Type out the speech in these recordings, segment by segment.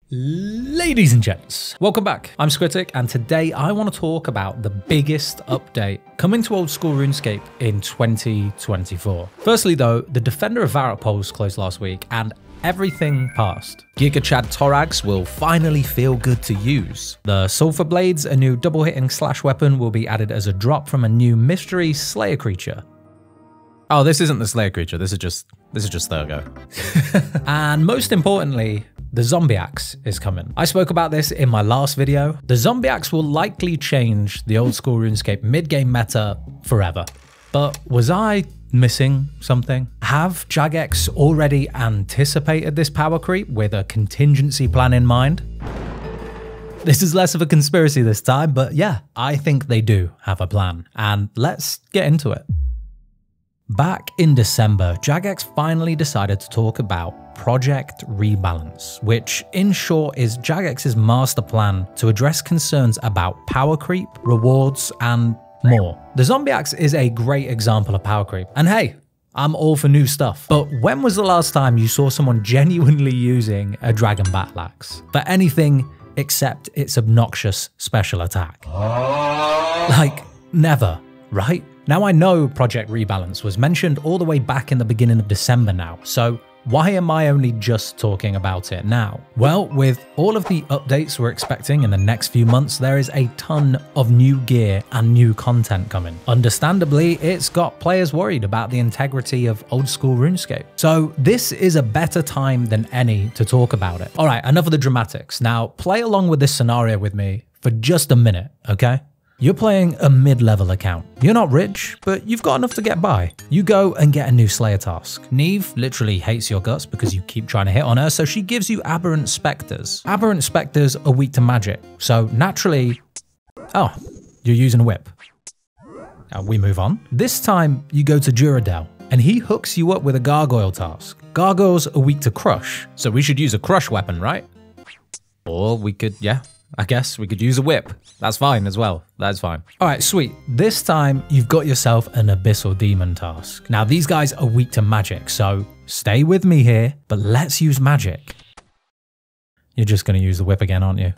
Ladies and gents, welcome back. I'm Squitic, and today I want to talk about the biggest update coming to Old School RuneScape in 2024. Firstly though, the Defender of Varrock polls closed last week and everything passed. Giga Chad Torags will finally feel good to use. The Sulphur Blades, a new double hitting slash weapon, will be added as a drop from a new mystery Slayer creature. Oh, this isn't the Slayer creature, this is just Thurgo. And most importantly, the Zombie Axe is coming. I spoke about this in my last video. The Zombie Axe will likely change the Old School RuneScape mid-game meta forever. But was I missing something? Have Jagex already anticipated this power creep with a contingency plan in mind? This is less of a conspiracy this time, but yeah, I think they do have a plan. And let's get into it. Back in December, Jagex finally decided to talk about Project Rebalance, which in short is Jagex's master plan to address concerns about power creep, rewards, and more. The Zombie Axe is a great example of power creep, and hey, I'm all for new stuff. But when was the last time you saw someone genuinely using a Dragon Battle Axe for anything except its obnoxious special attack? Like, never, right? Now I know Project Rebalance was mentioned all the way back in the beginning of December now, so why am I only just talking about it now? Well, with all of the updates we're expecting in the next few months, there is a ton of new gear and new content coming. Understandably, it's got players worried about the integrity of Old School RuneScape. So this is a better time than any to talk about it. All right, enough of the dramatics. Now play along with this scenario with me for just a minute, okay? You're playing a mid-level account. You're not rich, but you've got enough to get by. You go and get a new Slayer task. Neve literally hates your guts because you keep trying to hit on her, so she gives you Aberrant Spectres. Aberrant Spectres are weak to magic, so naturally... Oh, you're using a whip. We move on. This time, you go to Duradel, and he hooks you up with a Gargoyle task. Gargoyles are weak to crush, so we should use a crush weapon, right? Or we could, yeah, I guess we could use a whip. That's fine as well. That's fine. All right, sweet. This time you've got yourself an Abyssal Demon task. Now these guys are weak to magic, so stay with me here, but let's use magic. You're just going to use the whip again, aren't you?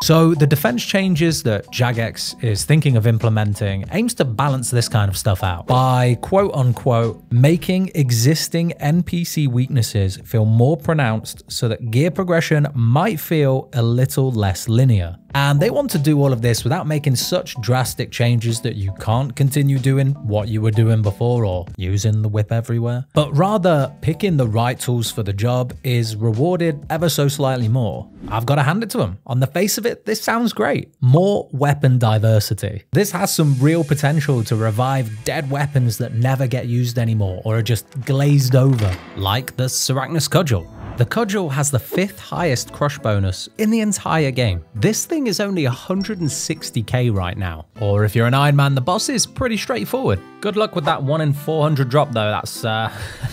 So the defense changes that Jagex is thinking of implementing aims to balance this kind of stuff out by quote unquote making existing NPC weaknesses feel more pronounced so that gear progression might feel a little less linear. And they want to do all of this without making such drastic changes that you can't continue doing what you were doing before or using the whip everywhere. But rather, picking the right tools for the job is rewarded ever so slightly more. I've got to hand it to them. On the face of it, this sounds great. More weapon diversity. This has some real potential to revive dead weapons that never get used anymore or are just glazed over, like the Sarachnis Cudgel. The Cudgel has the 5th highest crush bonus in the entire game. This thing is only 160k right now. Or if you're an Iron Man, the boss is pretty straightforward. Good luck with that 1 in 400 drop though,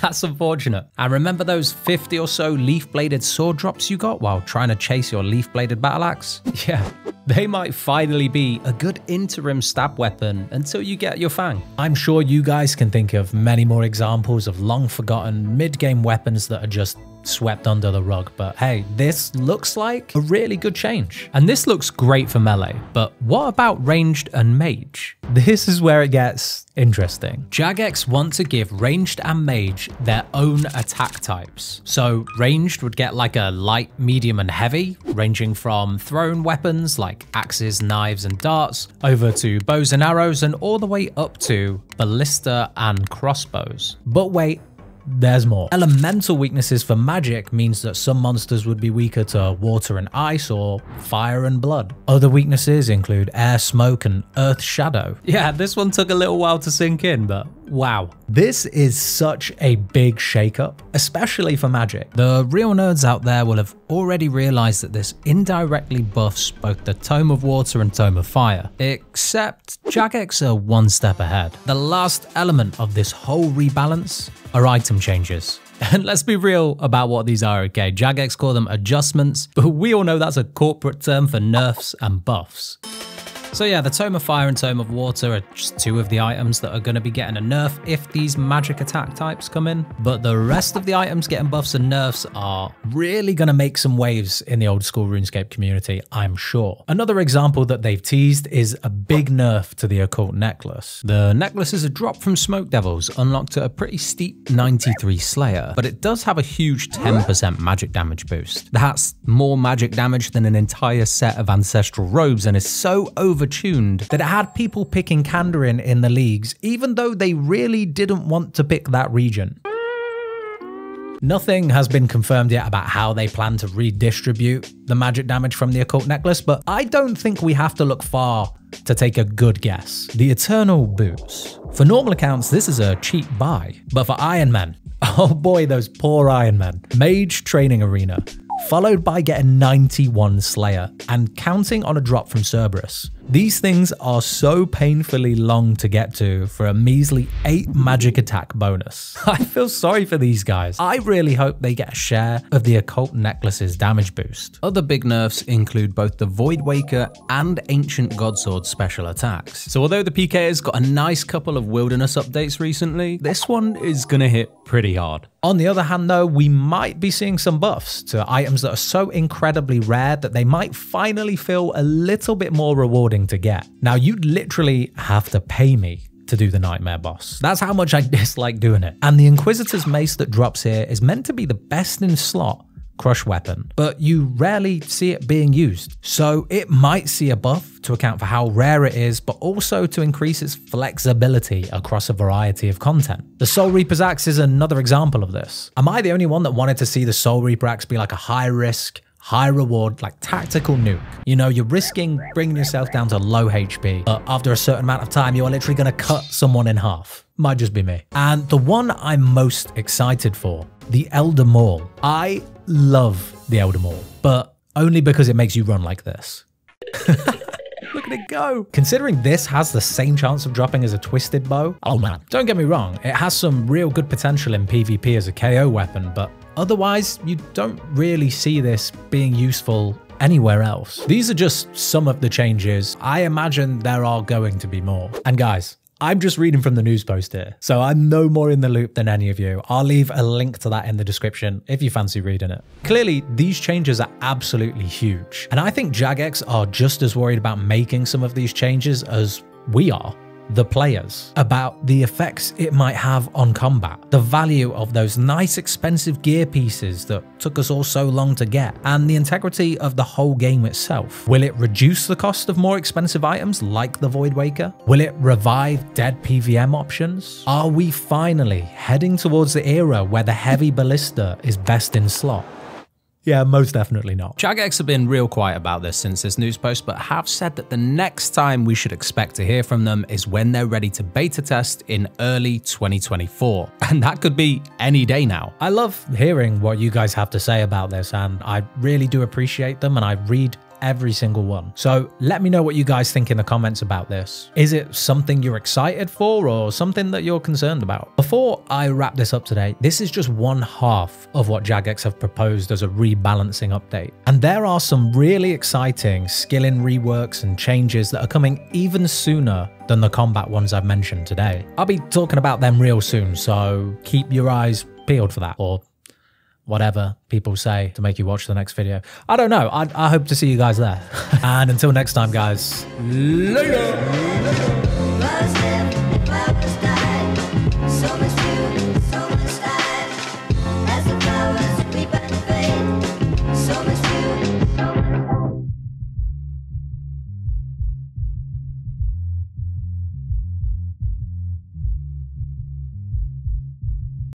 that's unfortunate. And remember those 50 or so leaf-bladed sword drops you got while trying to chase your leaf-bladed battle axe? Yeah, they might finally be a good interim stab weapon until you get your fang. I'm sure you guys can think of many more examples of long-forgotten mid-game weapons that are just swept under the rug, but hey, this looks like a really good change. And this looks great for melee, but what about ranged and mage? This is where it gets interesting. Jagex want to give ranged and mage their own attack types. So ranged would get like a light, medium, and heavy, ranging from thrown weapons like axes, knives, and darts, over to bows and arrows, and all the way up to ballista and crossbows. But wait, there's more. Elemental weaknesses for magic means that some monsters would be weaker to water and ice or fire and blood. Other weaknesses include air, smoke, and earth shadow. Yeah, this one took a little while to sink in, but wow. This is such a big shakeup, especially for magic. The real nerds out there will have already realized that this indirectly buffs both the Tome of Water and Tome of Fire, except Jagex are one step ahead. The last element of this whole rebalance are item changes. And let's be real about what these are, okay? Jagex call them adjustments, but we all know that's a corporate term for nerfs and buffs. So yeah, the Tome of Fire and Tome of Water are just two of the items that are going to be getting a nerf if these magic attack types come in. But the rest of the items getting buffs and nerfs are really going to make some waves in the old school RuneScape community, I'm sure. Another example that they've teased is a big nerf to the Occult Necklace. The necklace is a drop from Smoke Devils, unlocked at a pretty steep 93 Slayer, but it does have a huge 10% magic damage boost. That's more magic damage than an entire set of Ancestral Robes and is so overtuned that it had people picking Kandarin in the leagues, even though they really didn't want to pick that region. Nothing has been confirmed yet about how they plan to redistribute the magic damage from the Occult Necklace, but I don't think we have to look far to take a good guess. The Eternal Boots. For normal accounts, this is a cheap buy, but for Iron Men, oh boy, those poor Iron Men. Mage Training Arena, followed by getting 91 Slayer, and counting on a drop from Cerberus. These things are so painfully long to get to for a measly 8 magic attack bonus. I feel sorry for these guys. I really hope they get a share of the Occult Necklace's damage boost. Other big nerfs include both the Voidwaker and Ancient Godsword special attacks. So although the PK has got a nice couple of wilderness updates recently, this one is gonna hit pretty hard. On the other hand though, we might be seeing some buffs to items that are so incredibly rare that they might finally feel a little bit more rewarding to get. Now, you'd literally have to pay me to do the Nightmare boss. That's how much I dislike doing it. And the Inquisitor's Mace that drops here is meant to be the best in slot crush weapon, but you rarely see it being used. So it might see a buff to account for how rare it is, but also to increase its flexibility across a variety of content. The Soul Reaper's Axe is another example of this. Am I the only one that wanted to see the Soul Reaper Axe be like a high risk, high reward, like tactical nuke? You know, you're risking bringing yourself down to low HP, but after a certain amount of time, you are literally going to cut someone in half. Might just be me. And the one I'm most excited for, the Elder Maul. I love the Elder Maul, but only because it makes you run like this. Look at it go. Considering this has the same chance of dropping as a Twisted Bow, oh man, don't get me wrong, it has some real good potential in PvP as a KO weapon, but otherwise, you don't really see this being useful anywhere else. These are just some of the changes. I imagine there are going to be more. And guys, I'm just reading from the news post here, so I'm no more in the loop than any of you. I'll leave a link to that in the description if you fancy reading it. Clearly, these changes are absolutely huge, and I think Jagex are just as worried about making some of these changes as we are, the players, about the effects it might have on combat, the value of those nice expensive gear pieces that took us all so long to get, and the integrity of the whole game itself. Will it reduce the cost of more expensive items like the Voidwaker? Will it revive dead PVM options? Are we finally heading towards the era where the heavy ballista is best in slot? Yeah, most definitely not. Jagex have been real quiet about this since this news post, but have said that the next time we should expect to hear from them is when they're ready to beta test in early 2024. And that could be any day now. I love hearing what you guys have to say about this, and I really do appreciate them, and I read every single one. So let me know what you guys think in the comments about this. Is it something you're excited for or something that you're concerned about? Before I wrap this up today, this is just one half of what Jagex have proposed as a rebalancing update. And there are some really exciting skill-in reworks and changes that are coming even sooner than the combat ones I've mentioned today. I'll be talking about them real soon, so keep your eyes peeled for that, or whatever people say to make you watch the next video. I don't know. I hope to see you guys there. And until next time, guys, later.